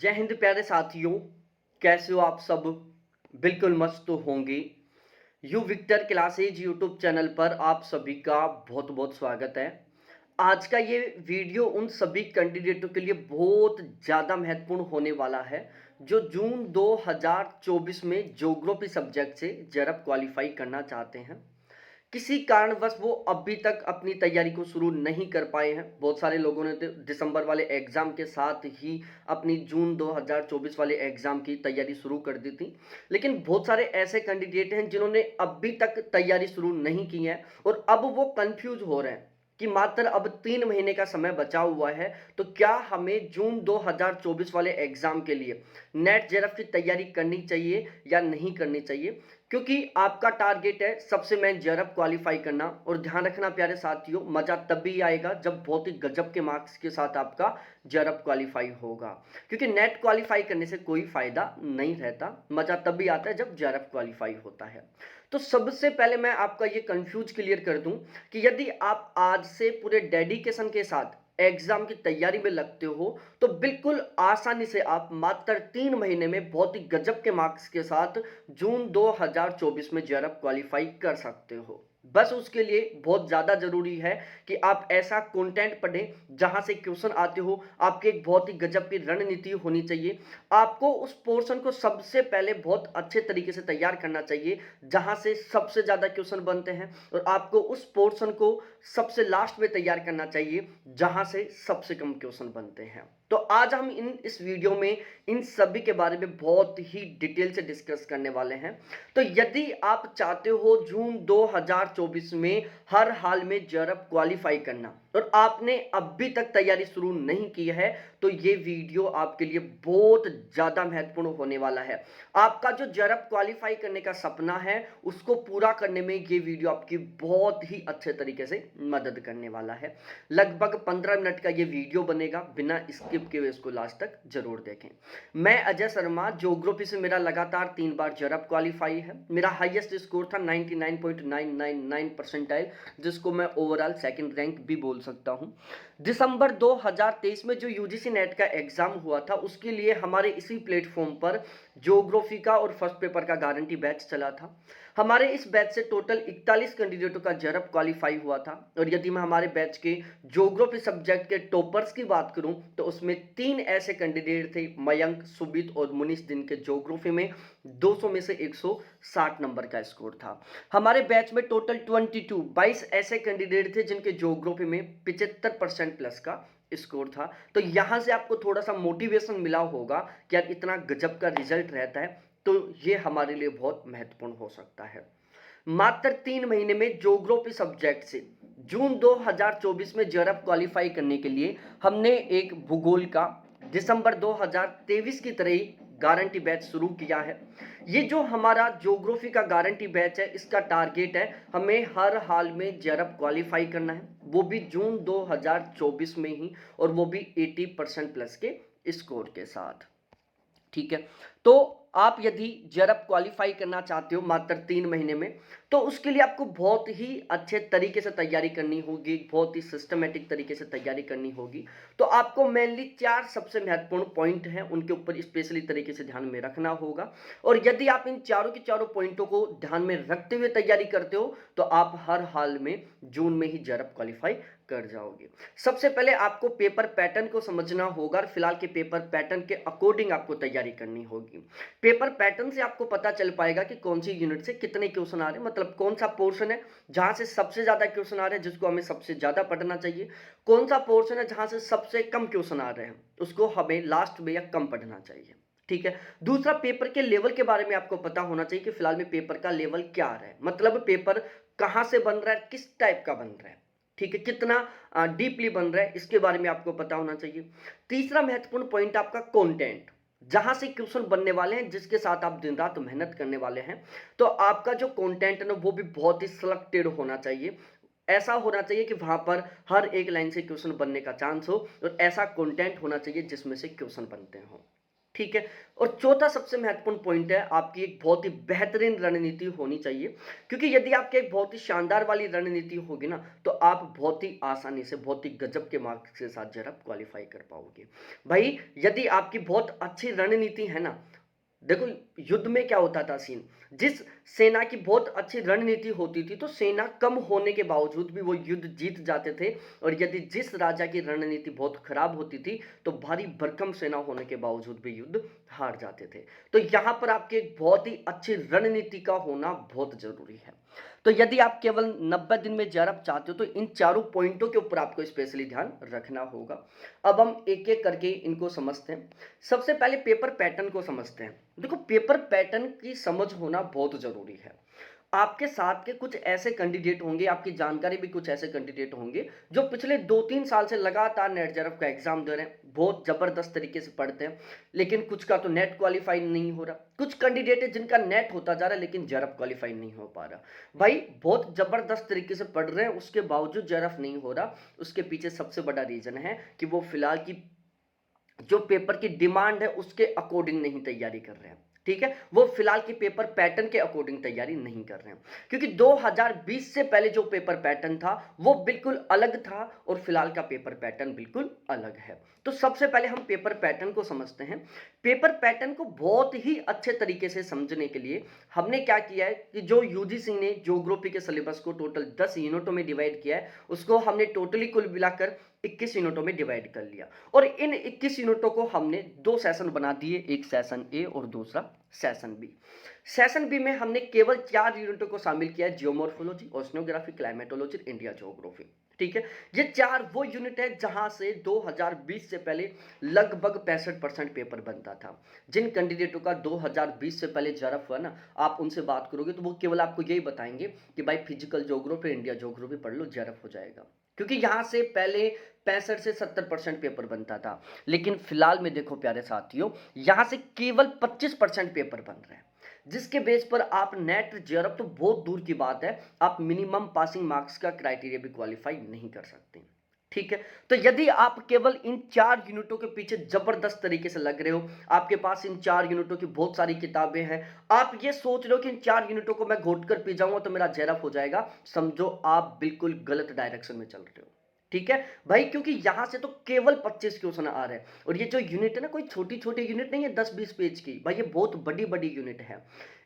जय हिंद प्यारे साथियों। कैसे हो आप सब? बिल्कुल मस्त तो होंगे। U Victor classes YouTube channel पर आप सभी का बहुत बहुत स्वागत है। आज का ये वीडियो उन सभी कैंडिडेटों के लिए बहुत ज़्यादा महत्वपूर्ण होने वाला है जो जून 2024 में ज्योग्राफी सब्जेक्ट से जरब क्वालिफाई करना चाहते हैं। किसी कारणवश वो अभी तक अपनी तैयारी को शुरू नहीं कर पाए हैं। बहुत सारे लोगों ने तो दिसंबर वाले एग्ज़ाम के साथ ही अपनी जून 2024 वाले एग्ज़ाम की तैयारी शुरू कर दी थी। लेकिन बहुत सारे ऐसे कैंडिडेट हैं जिन्होंने अभी तक तैयारी शुरू नहीं की है और अब वो कन्फ्यूज़ हो रहे हैं कि मात्र अब 3 महीने का समय बचा हुआ है, तो क्या हमें जून 2024 वाले एग्ज़ाम के लिए नेट जेआरएफ की तैयारी करनी चाहिए या नहीं करनी चाहिए? क्योंकि आपका टारगेट है सबसे मेन जेआरएफ क्वालिफाई करना। और ध्यान रखना प्यारे साथियों, मजा तभी आएगा जब बहुत ही गजब के मार्क्स के साथ आपका जेआरएफ क्वालिफाई होगा। क्योंकि नेट क्वालिफाई करने से कोई फायदा नहीं रहता, मजा तभी आता है जब जेआरएफ क्वालिफाई होता है। तो सबसे पहले मैं आपका ये कंफ्यूज क्लियर कर दूं कि यदि आप आज से पूरे डेडिकेशन के साथ एग्जाम की तैयारी में लगते हो तो बिल्कुल आसानी से आप मात्र 3 महीने में बहुत ही गजब के मार्क्स के साथ जून 2024 में जेआरएफ क्वालिफाई कर सकते हो। बस उसके लिए बहुत ज़्यादा ज़रूरी है कि आप ऐसा कंटेंट पढ़ें जहां से क्वेश्चन आते हो। आपकी एक बहुत ही गजब की रणनीति होनी चाहिए। आपको उस पोर्शन को सबसे पहले बहुत अच्छे तरीके से तैयार करना चाहिए जहां से सबसे ज़्यादा क्वेश्चन बनते हैं, और आपको उस पोर्शन को सबसे लास्ट में तैयार करना चाहिए जहां से सबसे कम क्वेश्चन बनते हैं। तो आज हम इस वीडियो में इन सभी के बारे में बहुत ही डिटेल से डिस्कस करने वाले हैं। तो यदि आप चाहते हो जून 2024 में हर हाल में जेआरएफ क्वालिफाई करना और आपने अभी तक तैयारी शुरू नहीं की है, तो ये वीडियो आपके लिए बहुत ज़्यादा महत्वपूर्ण होने वाला है। आपका जो जेआरएफ क्वालिफाई करने का सपना है उसको पूरा करने में ये वीडियो आपकी बहुत ही अच्छे तरीके से मदद करने वाला है। लगभग 15 मिनट का ये वीडियो बनेगा, बिना स्किप के हुए इसको लास्ट तक जरूर देखें। मैं अजय शर्मा, ज्योग्राफी से मेरा लगातार 3 बार जेआरएफ क्वालिफाई है। मेरा हाईएस्ट स्कोर था 99.999 परसेंटाइल, जिसको मैं ओवरऑल सेकंड रैंक भी बोल सकता हूं। दिसंबर 2023 में जो यूजीसी नेट का एग्जाम हुआ था उसके लिए हमारे इसी प्लेटफॉर्म पर ज्योग्राफी का और फर्स्ट पेपर का गारंटी बैच चला था। हमारे इस बैच से टोटल 41 कैंडिडेटों का जेआरएफ क्वालिफाई हुआ था। और यदि मैं हमारे बैच के ज्योग्राफी सब्जेक्ट के टॉपर्स की बात करूं तो उसमें 3 ऐसे कैंडिडेट थे, मयंक, सुबित और मुनीष, जिनके ज्योग्राफी में 200 में से 160 नंबर का स्कोर था। हमारे बैच में टोटल 22 ऐसे कैंडिडेट थे जिनके ज्योग्राफी में 75% प्लस का स्कोर था। तो यहां से आपको थोड़ा सा मोटिवेशन मिला होगा कि यार इतना गजब का रिजल्ट रहता है, तो ये हमारे लिए बहुत महत्वपूर्ण हो सकता है। मात्र 3 महीने में ज्योग्राफी सब्जेक्ट से जून 2024 में जेआरएफ क्वालिफाई करने के लिए हमने एक भूगोल का दिसंबर 2023 की तरह ही गारंटी बैच शुरू किया है। ये जो हमारा ज्योग्राफी का गारंटी बैच है, इसका टारगेट है हमें हर हाल में जेआरएफ क्वालिफाई करना है, वो भी जून 2024 में ही, और वो भी 80% प्लस के स्कोर के साथ। ठीक है। तो आप यदि जेआरएफ क्वालिफाई करना चाहते हो मात्र 3 महीने में, तो उसके लिए आपको बहुत ही अच्छे तरीके से तैयारी करनी होगी, बहुत ही सिस्टमेटिक तरीके से तैयारी करनी होगी। तो आपको मेनली 4 सबसे महत्वपूर्ण पॉइंट हैं, उनके ऊपर स्पेशली तरीके से ध्यान में रखना होगा। और यदि आप इन चारों के चारों पॉइंटों को ध्यान में रखते हुए तैयारी करते हो तो आप हर हाल में जून में ही जेआरएफ क्वालिफाई कर जाओगे। सबसे पहले आपको पेपर पैटर्न को समझना होगा और फिलहाल के पेपर पैटर्न के अकॉर्डिंग आपको तैयारी करनी होगी। पेपर पैटर्न से आपको पता चल पाएगा कि कौन सी यूनिट से कितने क्वेश्चन आ रहे हैं, मतलब कौन सा पोर्शन है जहां से सबसे ज्यादा क्वेश्चन आ रहे हैं जिसको हमें सबसे ज्यादा पढ़ना चाहिए, कौन सा पोर्शन है जहां से सबसे कम क्वेश्चन आ रहे हैं उसको हमें लास्ट में या कम पढ़ना चाहिए। ठीक है। दूसरा, पेपर के लेवल के बारे में आपको पता होना चाहिए कि फिलहाल में पेपर का लेवल क्या आ रहा है, मतलब पेपर कहां से बन रहा है, किस टाइप का बन रहा है। ठीक है, कितना डीपली बन रहा है, इसके बारे में आपको पता होना चाहिए। तीसरा महत्वपूर्ण पॉइंट आपका कंटेंट, जहां से क्वेश्चन बनने वाले हैं, जिसके साथ आप दिन रात मेहनत करने वाले हैं, तो आपका जो कंटेंट है ना वो भी बहुत ही सिलेक्टेड होना चाहिए। ऐसा होना चाहिए कि वहां पर हर एक लाइन से क्वेश्चन बनने का चांस हो, और ऐसा कंटेंट होना चाहिए जिसमें से क्वेश्चन बनते हो। ठीक है। और चौथा सबसे महत्वपूर्ण पॉइंट है, आपकी एक बहुत ही बेहतरीन रणनीति होनी चाहिए, क्योंकि यदि आपकी एक बहुत ही शानदार वाली रणनीति होगी ना, तो आप बहुत ही आसानी से, बहुत ही गजब के मार्क्स के साथ जो है आप क्वालिफाई कर पाओगे। भाई यदि आपकी बहुत अच्छी रणनीति है ना, देखो युद्ध में क्या होता था सीन, जिस सेना की बहुत अच्छी रणनीति होती थी तो सेना कम होने के बावजूद भी वो युद्ध जीत जाते थे, और यदि जिस राजा की रणनीति बहुत खराब होती थी तो भारी भरकम सेना होने के बावजूद भी युद्ध हार जाते थे। तो यहां पर आपकी एक बहुत ही अच्छी रणनीति का होना बहुत जरूरी है। तो यदि आप केवल 90 दिन में जरब चाहते हो तो इन चारों पॉइंटों के ऊपर आपको स्पेशली ध्यान रखना होगा। अब हम एक एक करके इनको समझते हैं। सबसे पहले पेपर पैटर्न को समझते हैं। देखो पेपर पैटर्न की समझ होना बहुत जरूरी है। आपके साथ के कुछ ऐसे कैंडिडेट होंगे, आपकी जानकारी भी कुछ ऐसे कैंडिडेट होंगे जो पिछले 2-3 साल से लगातार नेट जेआरएफ का एग्जाम दे रहे हैं, बहुत जबरदस्त तरीके से पढ़ते हैं, लेकिन कुछ का तो नेट क्वालिफाई नहीं हो रहा, कुछ कैंडिडेट है जिनका नेट होता जा रहा है लेकिन जेआरएफ क्वालिफाई नहीं हो पा रहा। भाई बहुत जबरदस्त तरीके से पढ़ रहे हैं, उसके बावजूद जेआरएफ नहीं हो रहा, उसके पीछे सबसे बड़ा रीजन है कि वो फिलहाल की जो पेपर की डिमांड है उसके अकॉर्डिंग नहीं तैयारी कर रहे हैं। ठीक है, वो फिलहाल की पेपर पैटर्न के अकॉर्डिंग तैयारी नहीं कर रहे हैं, क्योंकि 2020 से पहले जो पेपर पैटर्न था वो बिल्कुल अलग था और फिलहाल का पेपर पैटर्न बिल्कुल अलग है। तो सबसे पहले हम पेपर पैटर्न को समझते हैं। पेपर पैटर्न को बहुत ही अच्छे तरीके से समझने के लिए हमने क्या किया है कि जो यूजीसी ने ज्योग्राफी के सिलेबस को टोटल 10 यूनिटों में डिवाइड किया है, उसको हमने टोटली कुल मिलाकर 21 यूनिटों में डिवाइड कर लिया, और इन 21 यूनिटों को हमने दो सेशन बना दिए, एक सेशन ए और दूसरा सेशन बी। सेशन बी में हमने केवल 4 यूनिटों को शामिल किया है, geomorphology, oceanography, climatology, India geography. ठीक है, ये 4 वो यूनिट है जहां से 2020 से पहले लगभग 65% पेपर बनता था। जिन कैंडिडेटों का 2020 से पहले जरफ हुआ ना, आप उनसे बात करोगे तो वो केवल आपको यही बताएंगे कि भाई फिजिकल ज्योग्राफी, इंडिया ज्योग्राफी पढ़ लो, जरफ हो जाएगा, क्योंकि यहां से पहले 65 से 70% पेपर बनता था। लेकिन फिलहाल में देखो प्यारे साथियों, यहां से केवल 25% पेपर बन रहे हैं, जिसके बेस पर आप नेट जेआरएफ तो बहुत दूर की बात है, आप मिनिमम पासिंग मार्क्स का क्राइटेरिया भी क्वालिफाई नहीं कर सकते। ठीक है, तो यदि आप केवल इन 4 यूनिटों के पीछे जबरदस्त तरीके से लग रहे हो, आपके पास इन 4 यूनिटों की बहुत सारी किताबें हैं, आप ये सोच रहे हो कि इन 4 यूनिटों को मैं घोट कर पी जाऊंगा तो मेरा जेआरएफ हो जाएगा, समझो आप बिल्कुल गलत डायरेक्शन में चल रहे हो। ठीक है भाई, क्योंकि यहां से तो केवल 25 क्वेश्चन आ रहे हैं, और ये जो यूनिट है ना, कोई छोटी छोटी यूनिट नहीं है 10-20 पेज की, भाई ये बहुत बड़ी बड़ी यूनिट है।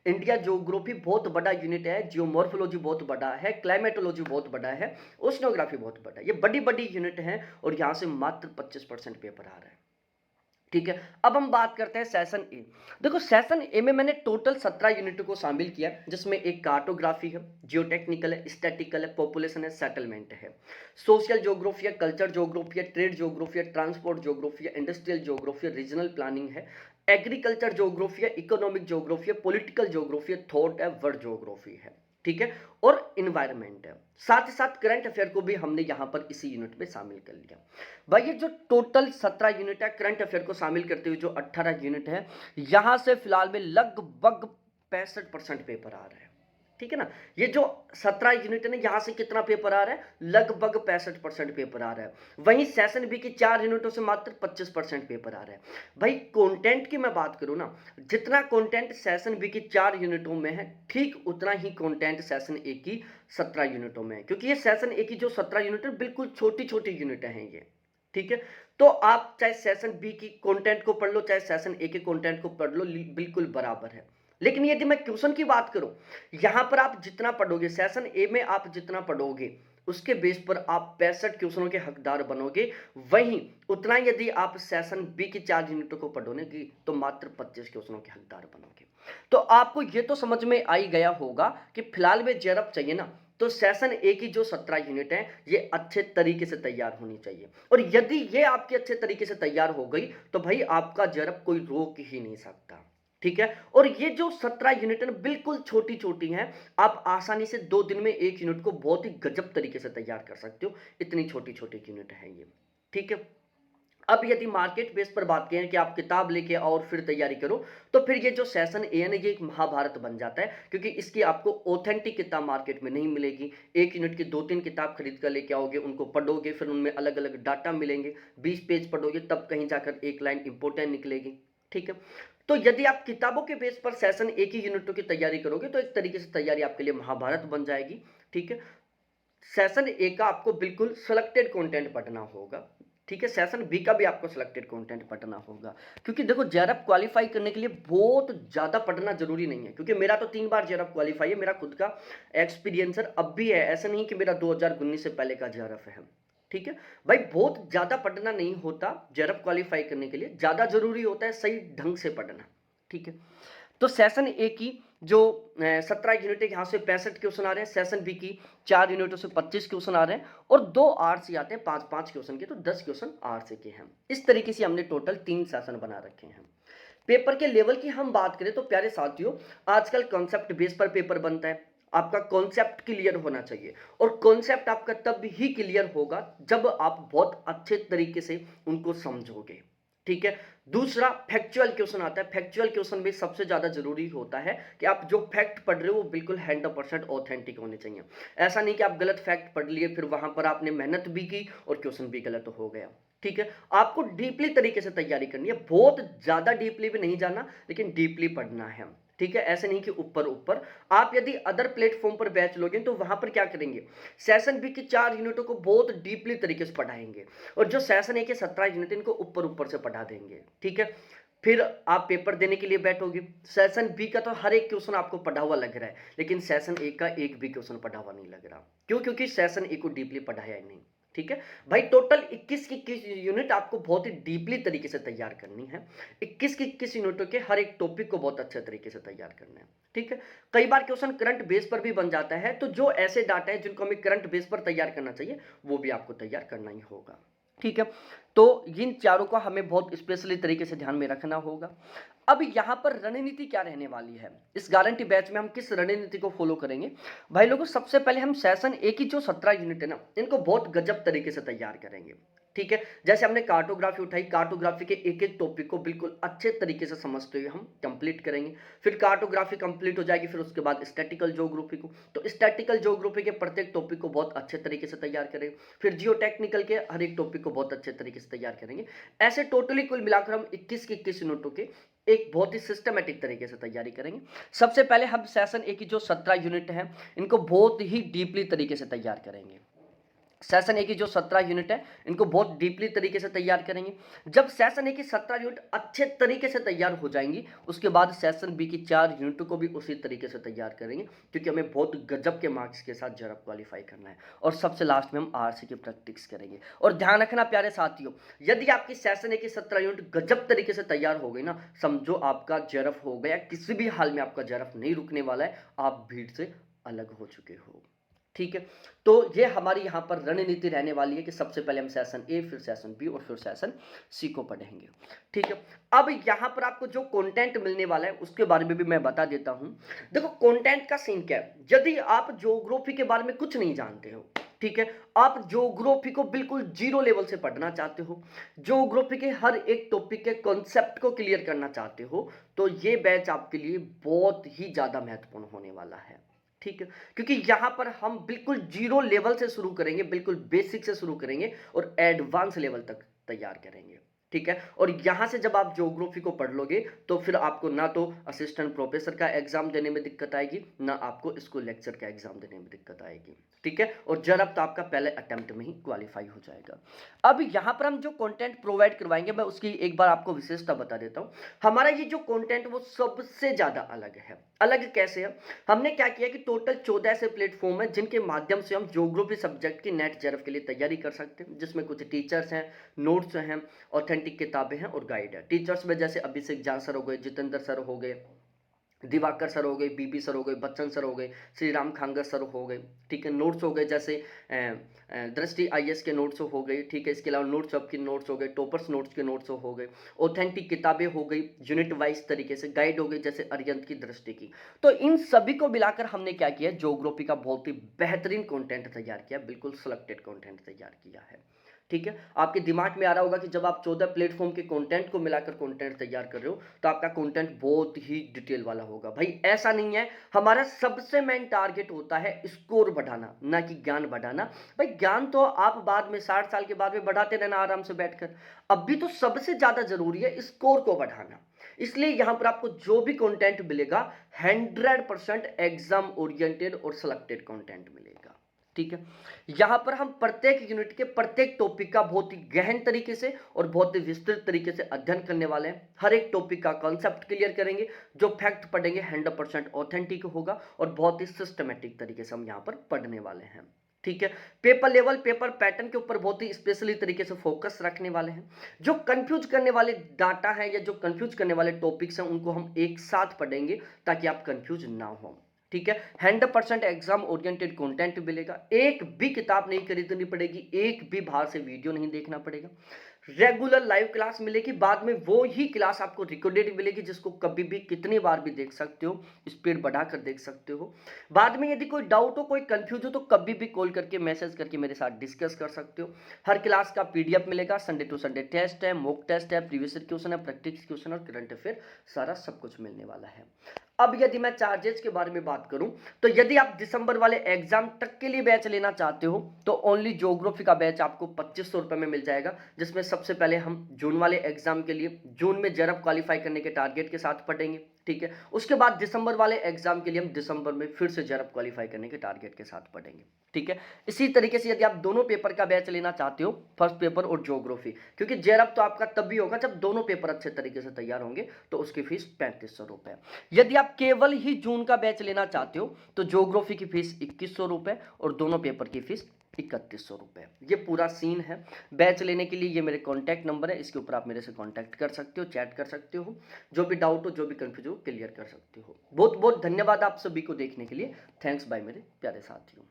इंडिया ज्योग्राफी बहुत बड़ा यूनिट है, जियोमॉर्फोलॉजी बहुत बड़ा है, क्लाइमेटोलॉजी बहुत बड़ा है, ओशनोग्राफी बहुत बड़ा है, ये बड़ी बड़ी यूनिट है, और यहां से मात्र 25% पेपर आ रहा है। ठीक है, अब हम बात करते हैं सेशन ए। देखो सेशन ए में मैंने टोटल 17 यूनिटों को शामिल किया, जिसमें एक कार्टोग्राफी है, जियोटेक्निकल है, स्टैटिकल है, पॉपुलेशन है, सेटलमेंट है, सोशल ज्योग्राफी है, कल्चर ज्योग्राफी है, ट्रेड ज्योग्राफी है, ट्रांसपोर्ट ज्योग्राफी है, इंडस्ट्रियल ज्योग्राफी है, रीजनल प्लानिंग है, एग्रीकल्चर ज्योग्राफी है, इकोनॉमिक ज्योग्राफी है, पॉलिटिकल ज्योग्राफी है, थॉट है, वर्ड ज्योग्राफी है। ठीक है, और इन्वायरमेंट है, साथ ही साथ करंट अफेयर को भी हमने यहां पर इसी यूनिट में शामिल कर लिया। भाई ये जो टोटल 17 यूनिट है, करंट अफेयर को शामिल करते हुए जो 18 यूनिट है, यहां से फिलहाल में लगभग 65% पेपर आ रहे हैं। ठीक है ना, ये जो 17 यूनिट है ना, यहां से कितना पेपर आ रहा है, लगभग 65% पेपर आ रहा है। वहीं सेशन बी की 4 यूनिटों से मात्र 25% पेपर आ रहा है। भाई कंटेंट की मैं बात करूं ना, जितना कंटेंट सेशन बी की 4 यूनिटों में है, ठीक उतना ही कंटेंट सेशन ए की 17 यूनिटों में है, क्योंकि ये सेशन ए की जो 17 यूनिट है बिल्कुल छोटी छोटी यूनिट हैं ये। ठीक है, तो आप चाहे सेशन बी की कंटेंट को पढ़ लो, चाहे सेशन ए के कंटेंट को पढ़ लो, बिल्कुल बराबर है। लेकिन यदि मैं क्वेश्चन की बात करूं, यहां पर आप जितना पढ़ोगे, सेशन ए में आप जितना पढ़ोगे, उसके बेस पर आप 65 क्वेश्चनों के हकदार बनोगे। वहीं उतना यदि आप सेशन बी की 4 यूनिटों को पढ़ोगे तो मात्र 25 क्वेश्चनों के हकदार बनोगे। तो आपको यह तो समझ में आ ही गया होगा कि फिलहाल में जेआरएफ चाहिए ना, तो सेशन ए की जो 17 यूनिट है, ये अच्छे तरीके से तैयार होनी चाहिए, और यदि ये आपके अच्छे तरीके से तैयार हो गई तो भाई आपका जेआरएफ कोई रोक ही नहीं सकता। ठीक है, और ये जो 17 यूनिट है बिल्कुल छोटी छोटी हैं, आप आसानी से 2 दिन में एक यूनिट को बहुत ही गजब तरीके से तैयार कर सकते हो, इतनी छोटी छोटी यूनिट है ये। ठीक है, अब यदि मार्केट बेस पर बात करें कि आप किताब लेके आओ और फिर तैयारी करो, तो फिर ये जो सेशन ए है ये एक महाभारत बन जाता है, क्योंकि इसकी आपको ऑथेंटिक किताब मार्केट में नहीं मिलेगी। एक यूनिट की 2-3 किताब खरीद कर लेके आओगे, उनको पढ़ोगे, फिर उनमें अलग अलग डाटा मिलेंगे, 20 पेज पढ़ोगे, तब कहीं जाकर एक लाइन इंपॉर्टेंट निकलेगी। ठीक है। तो यदि आप किताबों के बेस पर सेशन ए की यूनिटों की तैयारी करोगे तो एक तरीके से तैयारी आपके लिए महाभारत बन जाएगी। ठीक है। सेशन ए का आपको बिल्कुल सिलेक्टेड कंटेंट पढ़ना होगा। ठीक है। सेशन बी का भी आपको सिलेक्टेड कंटेंट पढ़ना होगा, क्योंकि देखो जेआरएफ क्वालिफाई करने के लिए बहुत ज़्यादा पढ़ना जरूरी नहीं है, क्योंकि मेरा तो 3 बार जेआरएफ क्वालिफाई है, मेरा खुद का एक्सपीरियंस अब भी है, ऐसा नहीं कि मेरा 2019 से पहले का जेआरएफ है। ठीक है भाई, बहुत ज़्यादा पढ़ना नहीं होता जेआरएफ क्वालिफाई करने के लिए, ज़्यादा जरूरी होता है सही ढंग से पढ़ना। ठीक है। तो सेशन ए की जो 17 यूनिट है, यहाँ से 65 क्वेश्चन आ रहे हैं। सेशन बी की 4 यूनिटों से 25 क्वेश्चन आ रहे हैं, और 2 आर्ट्स से आते हैं 5-5 क्वेश्चन के, तो 10 क्वेश्चन आर्ट्स के हैं। इस तरीके से हमने टोटल 3 सेशन बना रखे हैं। पेपर के लेवल की हम बात करें तो प्यारे साथियों, आजकल कॉन्सेप्ट बेस पर पेपर बनता है। आपका कॉन्सेप्ट क्लियर होना चाहिए, और कॉन्सेप्ट आपका तब ही क्लियर होगा जब आप बहुत अच्छे तरीके से उनको समझोगे। ठीक है। दूसरा फैक्चुअल क्वेश्चन आता है। फैक्चुअल क्वेश्चन भी सबसे ज्यादा जरूरी होता है कि आप जो फैक्ट पढ़ रहे हो वो बिल्कुल 100% ऑथेंटिक होने चाहिए। ऐसा नहीं कि आप गलत फैक्ट पढ़ लिए, फिर वहां पर आपने मेहनत भी की और क्वेश्चन भी गलत हो गया। ठीक है। आपको डीपली तरीके से तैयारी करनी है, बहुत ज्यादा डीपली भी नहीं जाना, लेकिन डीपली पढ़ना है। ठीक है। ऐसे नहीं कि ऊपर ऊपर। आप यदि अदर प्लेटफॉर्म पर बैच लोगे तो वहां पर क्या करेंगे, सेशन बी की 4 यूनिटों को बहुत डीपली तरीके से पढ़ाएंगे, और जो सेशन ए के 17 यूनिट इनको ऊपर ऊपर से पढ़ा देंगे। ठीक है। फिर आप पेपर देने के लिए बैठोगे। सेशन बी का तो हर एक क्वेश्चन आपको पढ़ा हुआ लग रहा है, लेकिन सेशन ए का एक भी क्वेश्चन पढ़ा हुआ नहीं लग रहा। क्यों? क्योंकि सेशन ए को डीपली पढ़ाया ही नहीं। ठीक है भाई, टोटल 21 की 21 यूनिट आपको बहुत ही डीपली तरीके से तैयार करनी है। 21 की 21 यूनिटों के हर एक टॉपिक को बहुत अच्छे तरीके से तैयार करना है। ठीक है। कई बार क्वेश्चन करंट बेस पर भी बन जाता है, तो जो ऐसे डाटा है जिनको हमें करंट बेस पर तैयार करना चाहिए वो भी आपको तैयार करना ही होगा। ठीक है। तो इन चारों का हमें बहुत स्पेशली तरीके से ध्यान में रखना होगा। अब यहां पर रणनीति क्या रहने वाली है, इस गारंटी बैच में हम किस रणनीति को फॉलो करेंगे भाई लोगों? सबसे पहले हम सेशन ए की जो 17 यूनिट है ना, इनको बहुत गजब तरीके से तैयार करेंगे। ठीक है। जैसे हमने कार्टोग्राफी उठाई, कार्टोग्राफी के एक एक टॉपिक को बिल्कुल अच्छे तरीके से समझते हुए हम कंप्लीट करेंगे। फिर कार्टोग्राफी कंप्लीट हो जाएगी, फिर उसके बाद स्टैटिकल ज्योग्राफी को, तो स्टैटिकल ज्योग्राफी के प्रत्येक टॉपिक को बहुत अच्छे तरीके से तैयार करेंगे। फिर जियो टेक्निकल के हर एक टॉपिक को बहुत अच्छे तरीके से तैयार करेंगे। ऐसे टोटली कुल मिलाकर हम 21 की 21 यूनिटों के एक बहुत ही सिस्टमेटिक तरीके से तैयारी करेंगे। सबसे पहले हम सेशन ए की जो 17 यूनिट है इनको बहुत ही डीपली तरीके से तैयार करेंगे। सेशन ए की जो 17 यूनिट है इनको बहुत डीपली तरीके से तैयार करेंगे। जब सेशन ए की 17 यूनिट अच्छे तरीके से तैयार हो जाएंगी, उसके बाद सेशन बी की 4 यूनिट को भी उसी तरीके से तैयार करेंगे, क्योंकि हमें बहुत गजब के मार्क्स के साथ जेआरएफ क्वालिफाई करना है। और सबसे लास्ट में हम आरसी की प्रैक्टिस करेंगे। और ध्यान रखना प्यारे साथियों, यदि आपकी सेशन ए की 17 यूनिट गजब तरीके से तैयार हो गई ना, समझो आपका जेआरएफ हो गया। किसी भी हाल में आपका जेआरएफ नहीं रुकने वाला है, आप भीड़ से अलग हो चुके हो। ठीक है। तो ये हमारी यहां पर रणनीति रहने वाली है कि सबसे पहले हम सेशन ए, फिर सेशन बी और फिर सेशन सी को पढ़ेंगे। ठीक है। अब यहां पर आपको जो कंटेंट मिलने वाला है उसके बारे में भी मैं बता देता हूं। देखो कंटेंट का सीन क्या है, यदि आप ज्योग्राफी के बारे में कुछ नहीं जानते हो, ठीक है, आप ज्योग्राफी को बिल्कुल जीरो लेवल से पढ़ना चाहते हो, ज्योग्राफी के हर एक टॉपिक के कॉन्सेप्ट को क्लियर करना चाहते हो, तो ये बैच आपके लिए बहुत ही ज्यादा महत्वपूर्ण होने वाला है। ठीक है। क्योंकि यहां पर हम बिल्कुल जीरो लेवल से शुरू करेंगे, बिल्कुल बेसिक से शुरू करेंगे और एडवांस लेवल तक तैयार करेंगे। ठीक है। और यहां से जब आप ज्योग्राफी को पढ़ लोगे तो फिर आपको ना तो असिस्टेंट प्रोफेसर का एग्जाम देने में दिक्कत आएगी, ना आपको स्कूल लेक्चर का एग्जाम देने में दिक्कत आएगी। ठीक है। और जेआरएफ तो आपका पहले अटेम्प्ट में ही क्वालिफाई हो जाएगा। अब यहां पर हम जो कंटेंट प्रोवाइड करवाएंगे, मैं उसकी एक बार आपको विशेषता बता देता हूं। हमारा ये जो कंटेंट वो सबसे ज्यादा अलग है। अलग कैसे है? हमने क्या किया कि टोटल 14 ऐसे प्लेटफॉर्म है जिनके माध्यम से हम ज्योग्राफी सब्जेक्ट की नेट जेआरएफ के लिए तैयारी कर सकते हैं, जिसमें कुछ टीचर्स हैं, नोट्स हैं, ऑथेंटिक किताबें हैं और गाइड है। टीचर्स में जैसे अभिषेक जान सर हो गए, जितेंद्र सर हो गए, दिवाकर सर हो गए, बीबी सर हो गए, बच्चन सर हो गए, श्री राम खांगर सर हो गए। ठीक है। नोट्स हो गए जैसे दृष्टि आईएएस के नोट्स हो गए। ठीक है। इसके अलावा नोट्स अब के नोट्स हो गए, टॉपर्स नोट्स के नोट्स हो गए, ऑथेंटिक किताबें हो गई यूनिट वाइज तरीके से, गाइड हो गई जैसे अरियंत की दृष्टि की। तो इन सभी को मिलाकर हमने क्या किया, ज्योग्राफी का बहुत ही बेहतरीन कंटेंट तैयार किया, बिल्कुल सिलेक्टेड कंटेंट तैयार किया है। ठीक है, आपके दिमाग में आ रहा होगा कि जब आप 14 प्लेटफॉर्म के कंटेंट को मिलाकर कंटेंट तैयार कर रहे हो तो आपका कंटेंट बहुत ही डिटेल वाला होगा। भाई ऐसा नहीं है, हमारा सबसे मेन टारगेट होता है स्कोर बढ़ाना, ना कि ज्ञान बढ़ाना। भाई ज्ञान तो आप बाद में 60 साल के बाद में बढ़ाते रहना आराम से बैठकर, अभी तो सबसे ज्यादा जरूरी है स्कोर को बढ़ाना। इसलिए यहां पर आपको जो भी कंटेंट मिलेगा 100% एग्जाम ओरिएंटेड और सिलेक्टेड कंटेंट मिलेगा। ठीक है, यहां पर हम प्रत्येक यूनिट के प्रत्येक टॉपिक का बहुत ही गहन तरीके से और बहुत ही विस्तृत तरीके से अध्ययन करने वाले हैं। हर एक टॉपिक का कॉन्सेप्ट क्लियर करेंगे, जो फैक्ट पढ़ेंगे 100% ऑथेंटिक होगा और बहुत ही सिस्टमेटिक तरीके से हम यहां पर पढ़ने वाले हैं। ठीक है, पेपर लेवल पेपर पैटर्न के ऊपर बहुत ही स्पेशली तरीके से फोकस रखने वाले हैं। जो कंफ्यूज करने वाले डाटा है या जो कंफ्यूज करने वाले टॉपिक्स हैं उनको हम एक साथ पढ़ेंगे ताकि आप कंफ्यूज ना हो। ठीक है, 100% एग्जाम ओरिएंटेड कंटेंट मिलेगा, एक भी किताब नहीं खरीदनी पड़ेगी, एक भी बाहर से वीडियो नहीं देखना पड़ेगा। रेगुलर लाइव क्लास मिलेगी, बाद में वो ही क्लास आपको रिकॉर्डेड मिलेगी जिसको कभी भी कितनी बार भी देख सकते हो, स्पीड बढ़ाकर देख सकते हो। बाद में यदि कोई डाउट हो, कोई कंफ्यूज हो तो कभी भी कॉल करके मैसेज करके मेरे साथ डिस्कस कर सकते हो। हर क्लास का पीडीएफ मिलेगा, संडे टू संडे टेस्ट है, मॉक टेस्ट है, प्रीवियस क्वेश्चन है, प्रैक्टिस क्वेश्चन और करंट अफेयर, सारा सब कुछ मिलने वाला है। अब यदि मैं चार्जेस के बारे में बात करूं तो यदि आप दिसंबर वाले एग्जाम तक के लिए बैच लेना चाहते हो तो ओनली ज्योग्राफी का बैच आपको 2500 रुपए में मिल जाएगा, जिसमें सबसे पहले हम जून वाले एग्जाम के लिए जून में जेआरएफ क्वालिफाई करने के टारगेट के साथ पढ़ेंगे। ठीक है, उसके बाद दिसंबर वाले एग्जाम के लिए हम दिसंबर में फिर से जेआरएफ क्वालिफाई करने के टारगेट के साथ पढ़ेंगे। ठीक है, इसी तरीके से यदि आप दोनों पेपर का बैच लेना चाहते हो, फर्स्ट पेपर और ज्योग्राफी, क्योंकि जेआरएफ तो आपका तब भी होगा जब दोनों पेपर अच्छे तरीके से तैयार होंगे, तो उसकी फीस 3500 रुपए। यदि आप केवल ही जून का बैच लेना चाहते हो तो ज्योग्राफी की फीस 2100 रुपए और दोनों पेपर की फीस 3100 रुपए। ये पूरा सीन है। बैच लेने के लिए ये मेरे कॉन्टैक्ट नंबर है, इसके ऊपर आप मेरे से कॉन्टैक्ट कर सकते हो, चैट कर सकते हो, जो भी डाउट हो, जो भी कंफ्यूज हो, क्लियर कर सकते हो। बहुत बहुत धन्यवाद आप सभी को देखने के लिए। थैंक्स बाय मेरे प्यारे साथियों।